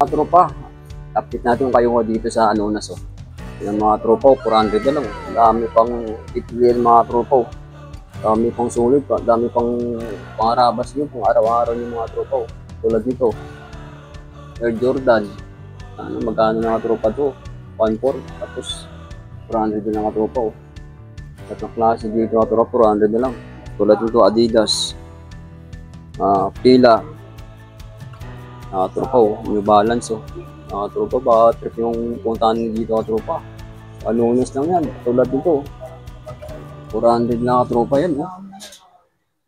Mga tropa, update natin yung kayo dito sa Anonas. Oh. Yung mga tropa, 400 na lang. Dami pang itilian mga tropa. Dami pang sulit, dami pang pangarabas yun, pang araw-araw yung mga tropa. Tulad dito, Air Jordan. Ano, magkano na mga tropa to? 1.4, tapos 400 na mga tropa. At ang klase dito mga tropa, 400 na lang. Tulad dito, Adidas, Fila, tropa, New Balance. Tropa, baka trip yung puntahan dito mga tropa. Anonas lang yan, tulad dito. 400 na tropa yan.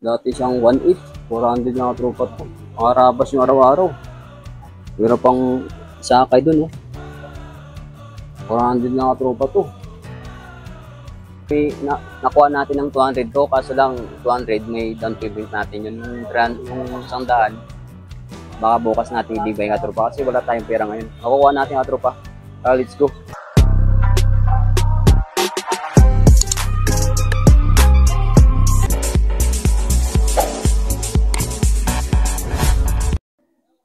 Dati siyang 1.8, 400 na tropa to. Pangarabas yung araw-araw. Meron pang sakay dun. 400 na tropa to. Nakuha natin ng 200 to, kaso lang 200 may down payment natin yun. Yung 100, baka bukas natin ibigay nga tropa kasi wala tayong pera ngayon. Makukuha natin nga tropa. Let's go.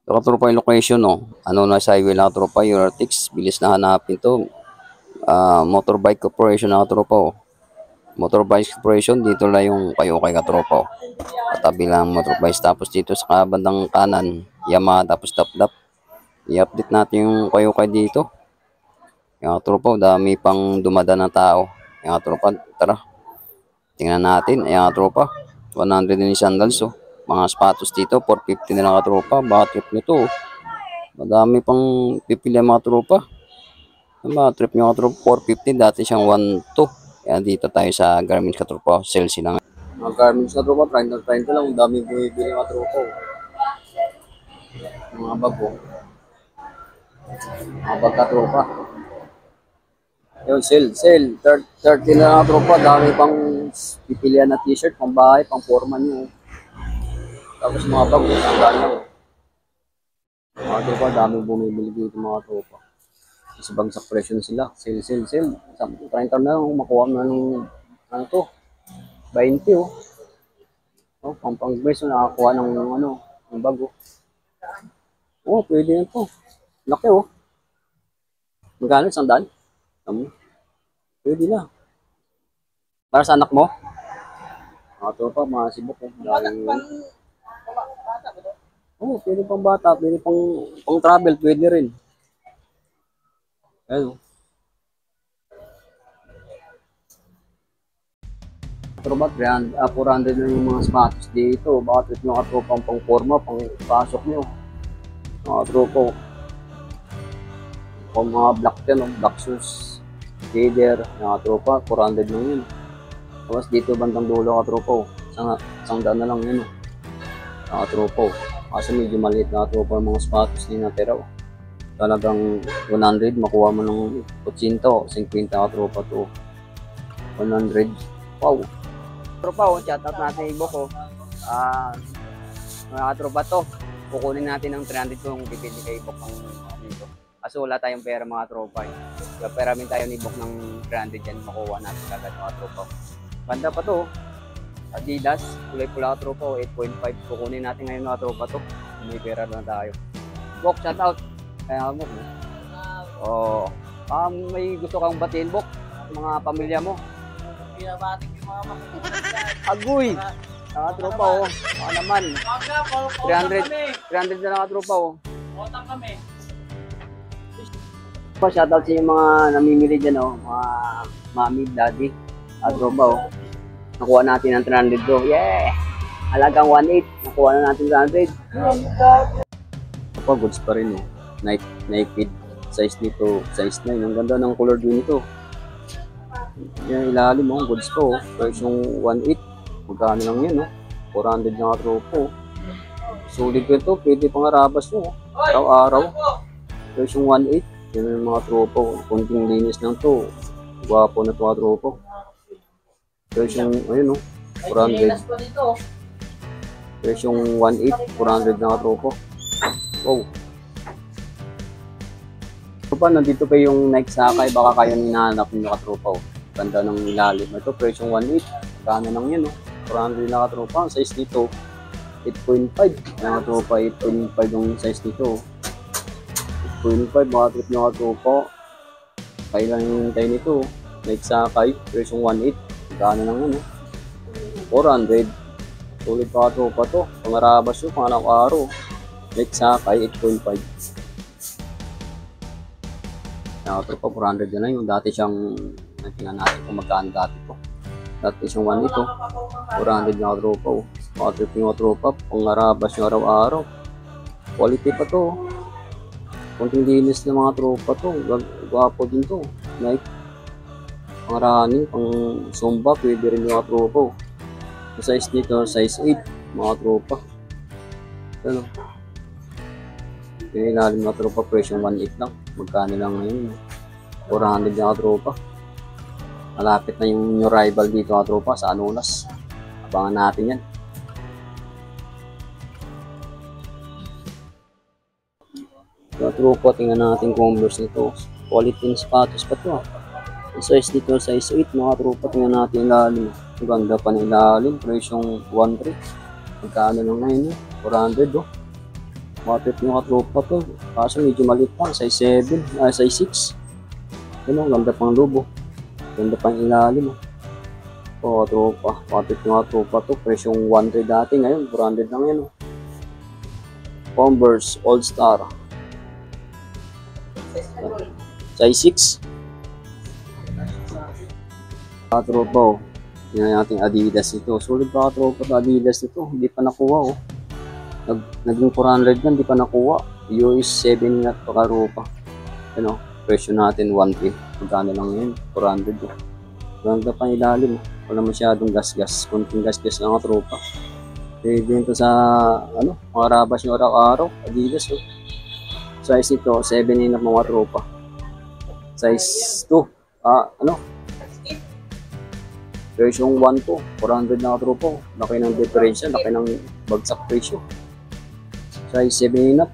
Ito tropa yung location, no? Ano na sa highway lang tropa, Eurotix. Bilis na hanapin to. Motorbike Corporation na tropa. Motorbike Corporation, dito lang yung kayo-kay katropa. Katabi lang motorbikes. Tapos dito sa bandang kanan, Yamaha, tapos Dap-Dap. I-update natin yung kayo-kay dito. Yung tropa, dami pang dumadaan ng tao. Yung tropa, tara. Tingnan natin. Yung tropa, 100 din yung sandals. Mga sapatos dito, 450 na lang katropa. Baka trip nyo to. Madami pang pipili mga tropa. Mga trip nyo katropa, 450. Dati siyang 1.2. Kaya dito tayo sa Garmin katropa. Sales lang. Mga Garmin katropa, 30 lang. Dami bumibili katropa. Mga bago. Mga bag katropa. Yun, sale. 30 na katropa. Dami pang pipilian na t-shirt, pang bahay, pang forma nyo. Tapos mga bag, sandaan lang. Mga tropa, dami bumibili dito mga tropa. Kasi bagsak presyo sila. Sale. 30 na lang, makuha na ng ano to, 20 pang-beso, nakakuha ng ng bago. Pwede na to. Laki Magkano? 100? Pwede na. Para sa anak mo? Mga tropa, mga sibok pwede pang bata, pwede pang travel, pwede rin. Ayun. Tropa, 400 na yung mga sapatos dito. Bakit yung tropa pang forma, pang pasok nyo? Mga tropa. Pang mga black yan, black shoes, leather, mga tropa, 400 lang yun. Tapos dito bandang dulo ka tropa. Isang daan na lang yun. Mga tropa. Kasi medyo maliit na tropa yung mga sapatos ni natira. Talagang 100, makuha mo ng 80, 50 ka tropa to. 100. Wow. Tropa, shoutout natin Ibok. Mga tropa to. Kukunin natin ng 300 kung pipili kay Ibok ang dito. Kasi wala tayong pera mga tropa. Pera rin tayo ni Ibok ng 300 yan, makuha natin agad mga tropa. Banda pa to. Adidas, kulay pula ka tropa, 8.5. Kukunin natin ngayon mga tropa to. May pera na tayo. Bok, shout out. Kaya mo. May gusto kang batiin, Bok, mga pamilya mo. Pinabating yung mga Agoy! Mga tropa Mga naman. 300 na lang tropa Otang kami. Shout out sa yung mga namimili dyan mga mami, daddy, at tropa Nakuha natin ang 300 do. Yeah! Halagang 1.8. Nakuha na natin 300. Goods pa rin Nike size nito, size 9. Ang ganda ng color din nito. Yan ilalim goods pa Price yung 1.8. Magkano lang yan 400 na tropo. Sulit ko ito. Pwede pang arabas nyo araw-araw. Price yung 1.8. Yan yung mga tropo. Kunting linis lang to. Gwapo na ito tropo. Price yung, 400. Price yung 1.8, 400 na katropo. Wow. Tropa, nandito pa yung Nike Sakay. Baka kayo hinahanap nyo katropa. Ganda ng ilalim. Ito, price yung 1.8. Gana lang yan 400 na katropa. Ang size dito, 8.5. Na katropa, 8.5 yung size dito. 8.5 mga trip nyo katropa. Kailan yung hintay nito? Like Sakay, version 1.8. Gano'n lang ano? 400. Sulit pa katropa to. Pangarabas yun, pang-araw-araw. Like Sakay, 8.5. Kaya katropa, 400 na yun. Dati siyang, natingnan natin kung magkano dati to. Dati siyang 1 ito. 400 na katropa. Mga trip nyo katropa, pangarabas yung araw-araw. Quality pa to. Konting linis ng mga tropa to. Gwapo din to. Like, pang running, pang zumba, pwede rin yung mga tropa. Yung size nito, size 8, mga tropa. Ano? Yung ilalim mga tropa, presyo 1.8 lang. Magkano lang ngayon? 400 yung mga tropa. Malapit na yung new rival dito mga tropa sa Anunas. Abangan natin yan. Mga tropa, tingnan natin Converse nito. Quality ng sapatos pa to. Yung size dito, size 8 mga tropa. Tingnan natin ilalim. Ang ganda pa ng ilalim. Presyong 1.3. Magkano lang ngayon? 400 oh. Mga mga tropa to. Kaso medyo maliit pa. Size 7. Size 6. Ano, ganda pang lobo. Ganda pang ilalim. Oh, tropa. Mga tropa to. Presyong 1.3 dati. Ngayon, 400 lang yan oh. Converse All Star. Size 6. Katropa oh. Tingnan natin Adidas ito. Sulit pa katropa sa Adidas ito. Hindi pa nakuha oh. Naging 400 yan. Hindi pa nakuha. US 7 na pa katropa. Ano? Presyo natin 1K. Magkano lang yun? 400 oh. Ganda pa ilalim oh. Wala masyadong gas-gas. Kunting gas-gas lang katropa. Pwede ito sa ano? Mga rabas nyo araw-araw. Adidas oh. Size ito, 7 na mga tropa. Size 2, ano? Version 1 to, 400 na tropa. Laki ng differential, laki ng bagsak presyo. Size 7 up.